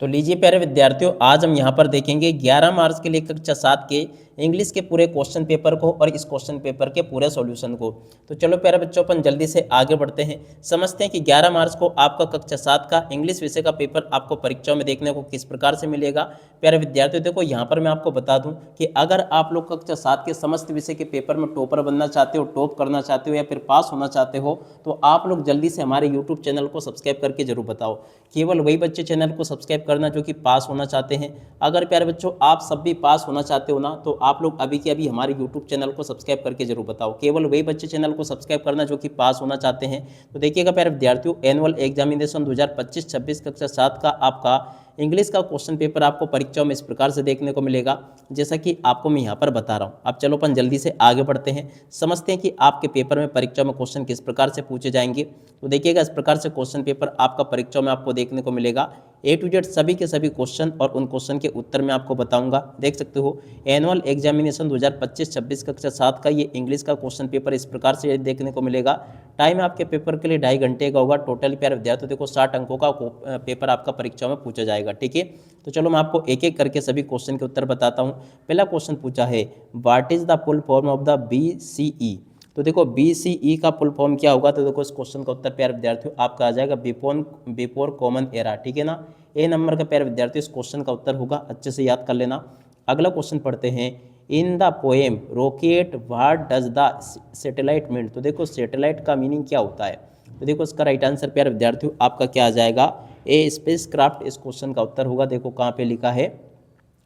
तो लीजिए प्यारे विद्यार्थियों, आज हम यहाँ पर देखेंगे 11 मार्च के लिए कक्षा 7 के इंग्लिश के पूरे क्वेश्चन पेपर को और इस क्वेश्चन पेपर के पूरे सॉल्यूशन को। तो चलो प्यारे बच्चों, अपन जल्दी से आगे बढ़ते हैं, समझते हैं कि 11 मार्च को आपका कक्षा 7 का इंग्लिश विषय का पेपर आपको परीक्षाओं में देखने को किस प्रकार से मिलेगा। प्यारे विद्यार्थियों देखो, यहाँ पर मैं आपको बता दूँ कि अगर आप लोग कक्षा 7 के समस्त विषय के पेपर में टॉपर बनना चाहते हो, टॉप करना चाहते हो या फिर पास होना चाहते हो, तो आप लोग जल्दी से हमारे यूट्यूब चैनल को सब्सक्राइब करके जरूर बताओ। केवल वही बच्चे चैनल को सब्सक्राइब करना जो कि पास होना चाहते हैं। अगर प्यारे बच्चों आप सब भी पास होना चाहते हो ना, तो आप लोग अभी के अभी हमारे यूट्यूब चैनल को सब्सक्राइब करके जरूर बताओ। केवल वही बच्चे चैनल को सब्सक्राइब करना जो कि पास होना चाहते हैं। तो देखिएगा प्यारे विद्यार्थियों, एनुअल एग्जामिनेशन 2025-26 कक्षा 7 का आपका इंग्लिश का क्वेश्चन पेपर आपको परीक्षाओं में इस प्रकार से देखने को मिलेगा, जैसा कि आपको मैं यहाँ पर बता रहा हूँ। अब चलो अपन जल्दी से आगे बढ़ते हैं, समझते हैं कि आपके पेपर में परीक्षा में क्वेश्चन किस प्रकार से पूछे जाएंगे। तो देखिएगा, इस प्रकार से क्वेश्चन पेपर आपका परीक्षा में आपको देखने को मिलेगा। ए टू जेड सभी के सभी क्वेश्चन और उन क्वेश्चन के उत्तर मैं आपको बताऊंगा। देख सकते हो, एनुअल एग्जामिनेशन 2025-26 कक्षा 7 का ये इंग्लिश का क्वेश्चन पेपर इस प्रकार से देखने को मिलेगा। टाइम आपके पेपर के लिए 2.5 घंटे का होगा। टोटल प्यारे विद्यार्थियों देखो 60 अंकों का पेपर आपका परीक्षा में पूछा जाएगा। ठीक है, तो चलो मैं आपको एक एक करके सभी क्वेश्चन के उत्तर बताता हूँ। पहला क्वेश्चन पूछा है, what is the full form of the BCE। तो देखो BCE का फुल फॉर्म क्या होगा, तो देखो इस क्वेश्चन का उत्तर प्यारे विद्यार्थियों आपका आ जाएगा बिफोर कॉमन एरा। ठीक है ना, ए नंबर का प्यारे विद्यार्थियों इस क्वेश्चन का उत्तर होगा, अच्छे से याद कर लेना। अगला क्वेश्चन पढ़ते हैं, इन the poem rocket what does the satellite mean. तो देखो सैटेलाइट का मीनिंग क्या होता है, तो देखो इसका राइट आंसर प्यारे विद्यार्थियों आपका क्या आ जाएगा, ए स्पेस क्राफ्ट इस क्वेश्चन का उत्तर होगा। देखो कहाँ पे लिखा है,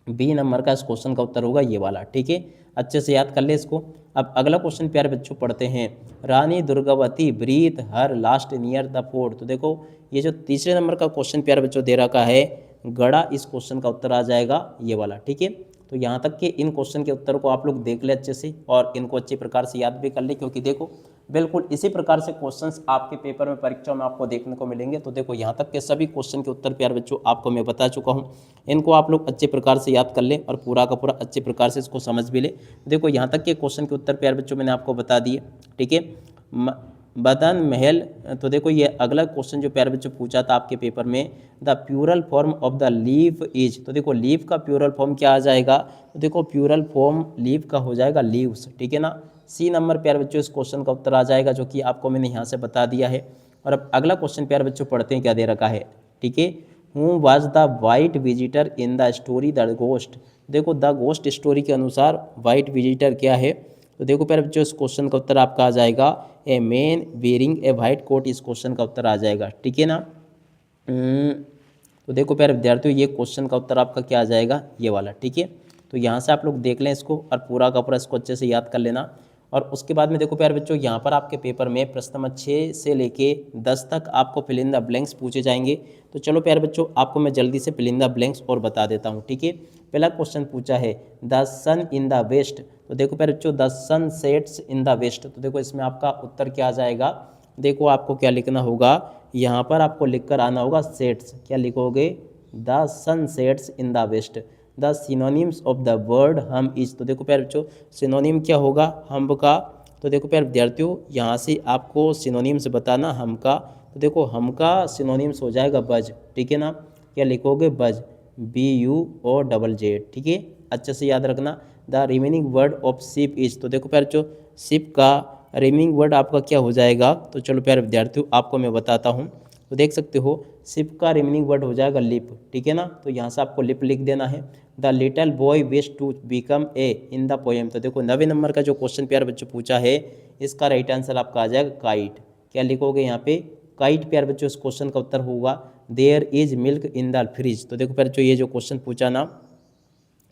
बी नंबर का इस क्वेश्चन का उत्तर होगा ये वाला। ठीक है, अच्छे से याद कर ले इसको। अब अगला क्वेश्चन प्यारे बच्चों पढ़ते हैं, Rani Durgavati breathe her last near the fort. तो देखो ये जो तीसरे नंबर का क्वेश्चन प्यारे बच्चों दे रखा है गड़ा, इस क्वेश्चन का उत्तर आ जाएगा ये वाला। ठीक है, तो यहाँ तक कि इन क्वेश्चन के उत्तर को आप लोग देख ले अच्छे से और इनको अच्छे प्रकार से याद भी कर ले, क्योंकि देखो बिल्कुल इसी प्रकार से क्वेश्चंस आपके पेपर में परीक्षा में आपको देखने को मिलेंगे। तो देखो यहाँ तक के सभी क्वेश्चन के उत्तर प्यारे बच्चों आपको मैं बता चुका हूँ, इनको आप लोग अच्छे प्रकार से याद कर लें और पूरा का पूरा अच्छे प्रकार से इसको समझ भी ले। देखो यहाँ तक के क्वेश्चन के उत्तर प्यारे बच्चों मैंने आपको बता दिए। ठीक है, बदन महल। तो देखो ये अगला क्वेश्चन जो प्यारे बच्चों पूछा था आपके पेपर में, the plural form of the leaf is. तो देखो लीफ का प्यूरल फॉर्म क्या आ जाएगा, तो देखो प्यूरल फॉर्म लीफ का हो जाएगा लीव्स। ठीक है ना, सी नंबर प्यारे बच्चों इस क्वेश्चन का उत्तर आ जाएगा, जो कि आपको मैंने यहाँ से बता दिया है। और अब अगला क्वेश्चन प्यारे बच्चों पढ़ते हैं क्या दे रखा है। ठीक है, who was the white visitor in the story the ghost. देखो द घोस्ट स्टोरी के अनुसार वाइट विजिटर क्या है, तो देखो प्यारे बच्चों इस क्वेश्चन का उत्तर आपका आ जाएगा a man wearing a white coat, इस क्वेश्चन का उत्तर आ जाएगा। ठीक है ना, तो देखो प्यारे विद्यार्थियों ये क्वेश्चन का उत्तर आपका क्या आ जाएगा ये वाला। ठीक है, तो यहाँ से आप लोग देख लें इसको और पूरा का पूरा इसको अच्छे से याद कर लेना। और उसके बाद में देखो प्यारे बच्चों यहाँ पर आपके पेपर में प्रश्न नंबर 6 से लेके 10 तक आपको फिल इन द ब्लैंक्स पूछे जाएंगे। तो चलो प्यारे बच्चों आपको मैं जल्दी से फिल इन द ब्लैंक्स और बता देता हूँ। ठीक है, पहला क्वेश्चन पूछा है the sun in the west. तो देखो प्यारे बच्चों the sun sets in the west. तो देखो इसमें आपका उत्तर क्या आ जाएगा, देखो आपको क्या लिखना होगा, यहाँ पर आपको लिख कर आना होगा सेट्स। क्या लिखोगे, the sun sets in the west. The synonyms of the word hum is. तो देखो प्यारे बच्चों सिनोनिम क्या होगा, हम का। तो देखो प्यारे विद्यार्थियों यहाँ से आपको सिनोनिम्स बताना हम का। तो देखो हम का सिनोनिम्स हो जाएगा बज। ठीक है ना, क्या लिखोगे बज, BUOZZ। ठीक है, अच्छे से याद रखना। The remaining word of ship is. तो देखो प्यारे बच्चों शिप का रिमेनिंग वर्ड आपका क्या हो जाएगा, तो चलो प्यारे विद्यार्थियों आपको मैं बताता हूँ। तो देख सकते हो शिप का रिमेनिंग वर्ड हो जाएगा लिप। ठीक है ना, तो यहाँ से आपको लिप लिख देना है। The little boy wish to become a in the poem. तो देखो 9वें नंबर का जो क्वेश्चन प्यारे बच्चों पूछा है, इसका राइट आंसर आपका आ जाएगा काइट। क्या लिखोगे यहाँ पे, काइट प्यारे बच्चों इस क्वेश्चन का उत्तर होगा। There is milk in the fridge. तो देखो प्यारे बच्चों ये जो क्वेश्चन पूछा ना,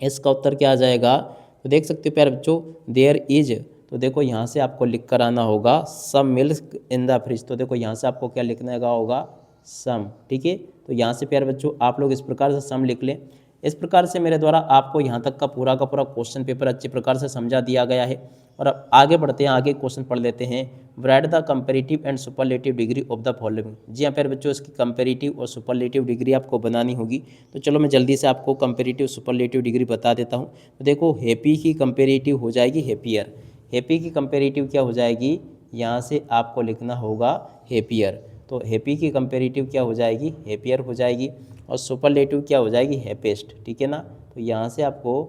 इसका उत्तर क्या आ जाएगा, तो देख सकते हो प्यारे बच्चों देयर इज। तो देखो यहाँ से आपको लिख कर आना होगा some milk in the fridge. तो देखो यहाँ से आपको क्या लिखने का होगा, सम। ठीक है, तो यहाँ से प्यारे बच्चों आप लोग इस प्रकार से सम लिख लें। इस प्रकार से मेरे द्वारा आपको यहाँ तक का पूरा क्वेश्चन पेपर अच्छे प्रकार से समझा दिया गया है। और अब आगे बढ़ते हैं, आगे क्वेश्चन पढ़ लेते हैं। Write the comparative and superlative degree of the following. जी हाँ प्यारे बच्चों इसकी कंपेरेटिव और सुपरलेटिव डिग्री आपको बनानी होगी। तो चलो मैं जल्दी से आपको कंपेरेटिव सुपरलेटिव डिग्री बता देता हूँ। तो देखो हैप्पी की कंपेरेटिव हो जाएगी हैप्पियर। हैप्पी की कंपेरेटिव क्या हो जाएगी, यहाँ से आपको लिखना होगा हैप्पियर। तो हैप्पी की कंपेरेटिव क्या हो जाएगी, हैप्पियर हो जाएगी। और सुपरलेटिव क्या हो जाएगी, हैप्पीस्ट, ठीक है ना। तो यहाँ से आपको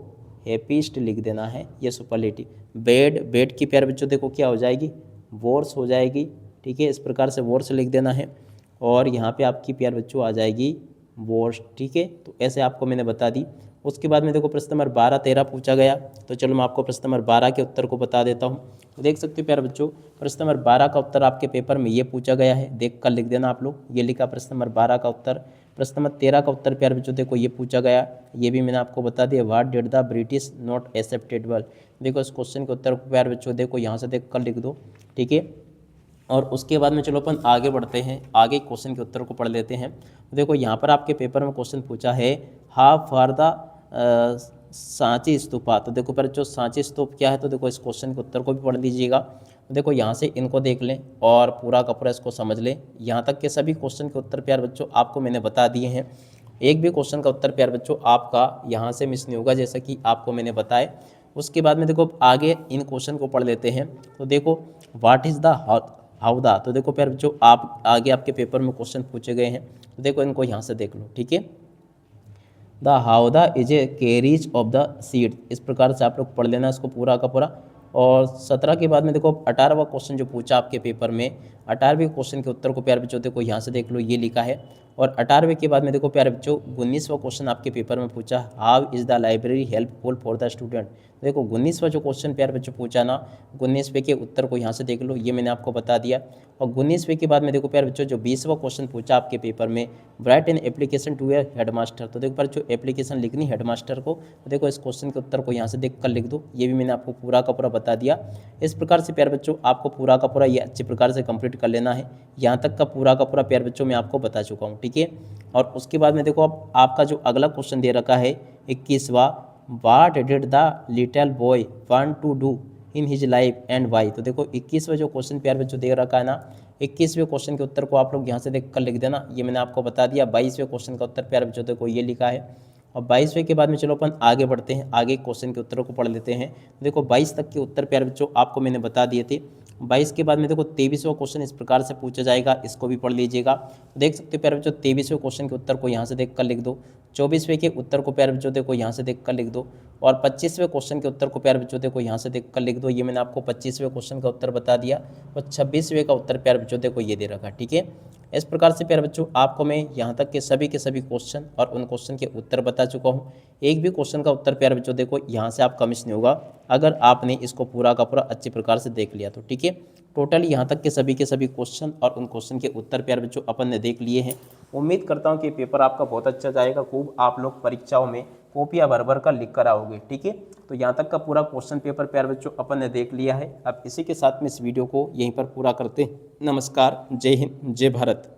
हैप्पीस्ट लिख देना है, ये सुपरलेटिव। बेड, बेड की प्यारे बच्चों देखो क्या हो जाएगी, वॉर्स हो जाएगी, ठीक है, इस प्रकार से वॉर्स लिख देना है। और यहाँ पे आपकी प्यारे बच्चों आ जाएगी वॉर्स, ठीक है। तो ऐसे आपको मैंने बता दी। उसके बाद में देखो प्रश्न नंबर 12, 13 पूछा गया। तो चलो मैं आपको प्रश्न नंबर 12 के उत्तर को बता देता हूँ। तो देख सकते हो प्यारे बच्चों, प्रश्न नंबर 12 का उत्तर आपके पेपर में ये पूछा गया है, देख कर लिख देना आप लोग, ये लिखा प्रश्न नंबर 12 का उत्तर। प्रश्न नंबर 13 का उत्तर प्यारे बच्चों देखो ये पूछा गया, ये भी मैंने आपको बता दिया, what did the British not acceptable. देखो इस क्वेश्चन के उत्तर को प्यारे बच्चों देखो यहाँ से देख कर लिख दो, ठीक है। और उसके बाद में चलो अपन आगे बढ़ते हैं, आगे क्वेश्चन के उत्तर को पढ़ लेते हैं। देखो यहाँ पर आपके पेपर में क्वेश्चन पूछा है, how far the Sanchi stupa. तो देखो पर जो सांची स्तूप क्या है, तो देखो इस क्वेश्चन के उत्तर को भी पढ़ लीजिएगा। तो देखो यहाँ से इनको देख लें और पूरा का पूरा इसको समझ लें। यहाँ तक के सभी क्वेश्चन के उत्तर प्यार बच्चों आपको मैंने बता दिए हैं। एक भी क्वेश्चन का उत्तर प्यार बच्चों आपका यहाँ से मिस नहीं होगा, जैसा कि आपको मैंने बताया। उसके बाद में देखो आगे इन क्वेश्चन को पढ़ लेते हैं। तो देखो व्हाट इज़ द हाउदा। तो देखो प्यार बच्चों आप आगे आपके पेपर में क्वेश्चन पूछे गए हैं, तो देखो इनको यहाँ से देख लो, ठीक है। The howdah is a carriage of the seed, इस प्रकार से आप लोग पढ़ लेना इसको पूरा का पूरा। और 17 के बाद में देखो 18वां क्वेश्चन जो पूछा आपके पेपर में, 18वें क्वेश्चन के उत्तर को प्यारे बच्चों देखो यहाँ से देख लो, ये लिखा है। और 18वें के बाद में देखो प्यारे बच्चों 19वां क्वेश्चन आपके पेपर में पूछा, how is the library helpful for the student. देखो 19वां जो क्वेश्चन प्यारे बच्चों पूछा ना, 19वें के उत्तर को यहाँ से देख लो, ये मैंने आपको बता दिया। और 19वें के बाद में देखो प्यारे बच्चों जो 20वां क्वेश्चन पूछा आपके पेपर में, write an application to a headmaster. तो देखो पर जो एप्लीकेशन लिखनी हेडमास्टर को, तो देखो इस क्वेश्चन के उत्तर को यहाँ से देख कर लिख दो, ये भी मैंने आपको पूरा का पूरा बता दिया। इस प्रकार से प्यारे बच्चों आपको पूरा का पूरा ये अच्छे प्रकार से कंप्लीट कर लेना है। यहाँ तक का पूरा का पूरा प्यारे बच्चों मैं आपको बता चुका हूँ, ठीक है। और उसके बाद में देखो अब आपका जो अगला क्वेश्चन दे रखा है 21वां, what did the little boy want to do in his life and why. तो देखो 21वां जो क्वेश्चन प्यारे बच्चों दे रखा है ना, 21वें क्वेश्चन के उत्तर को आप लोग यहाँ से देख कर लिख देना, ये मैंने आपको बता दिया। 22वें क्वेश्चन का उत्तर प्यारे बच्चों देखो ये लिखा है। और 22वें के बाद में चलो अपन आगे बढ़ते हैं, आगे क्वेश्चन के उत्तरों को पढ़ लेते हैं। देखो 22 तक के उत्तर प्यारे बच्चों आपको मैंने बता दिए थे। 22 के बाद में देखो 23वां क्वेश्चन इस प्रकार से पूछा जाएगा, इसको भी पढ़ लीजिएगा। देख सकते हो प्यारे बच्चों 23वें क्वेश्चन के उत्तर को यहाँ से देख कर लिख दो। 24वें के उत्तर को प्यारे बच्चों देखो यहाँ से देख कर लिख दो। और 25वें क्वेश्चन के उत्तर को प्यारे बच्चों देखो यहाँ से देख कर लिख दो, ये मैंने आपको 25वें क्वेश्चन का उत्तर बता दिया। और 26वें का उत्तर प्यारे बच्चों देखो ये दे रखा, ठीक है। इस प्रकार से प्यारे बच्चों आपको मैं यहाँ तक के सभी क्वेश्चन और उन क्वेश्चन के उत्तर बता चुका हूँ। एक भी क्वेश्चन का उत्तर प्यारे बच्चों देखो यहाँ से आपका मिस नहीं होगा, अगर आपने इसको पूरा का पूरा अच्छे प्रकार से देख लिया तो, ठीक है। टोटली यहाँ तक के सभी क्वेश्चन और उन क्वेश्चन के उत्तर प्यारे बच्चों अपन ने देख लिए हैं। उम्मीद करता हूँ कि पेपर आपका बहुत अच्छा जाएगा, खूब आप लोग परीक्षाओं में कॉपियाँ भर भर कर लिख कर आओगे, ठीक है। तो यहाँ तक का पूरा क्वेश्चन पेपर प्यारे बच्चों अपन ने देख लिया है। अब इसी के साथ में इस वीडियो को यहीं पर पूरा करते हैं। नमस्कार, जय हिंद, जय भारत।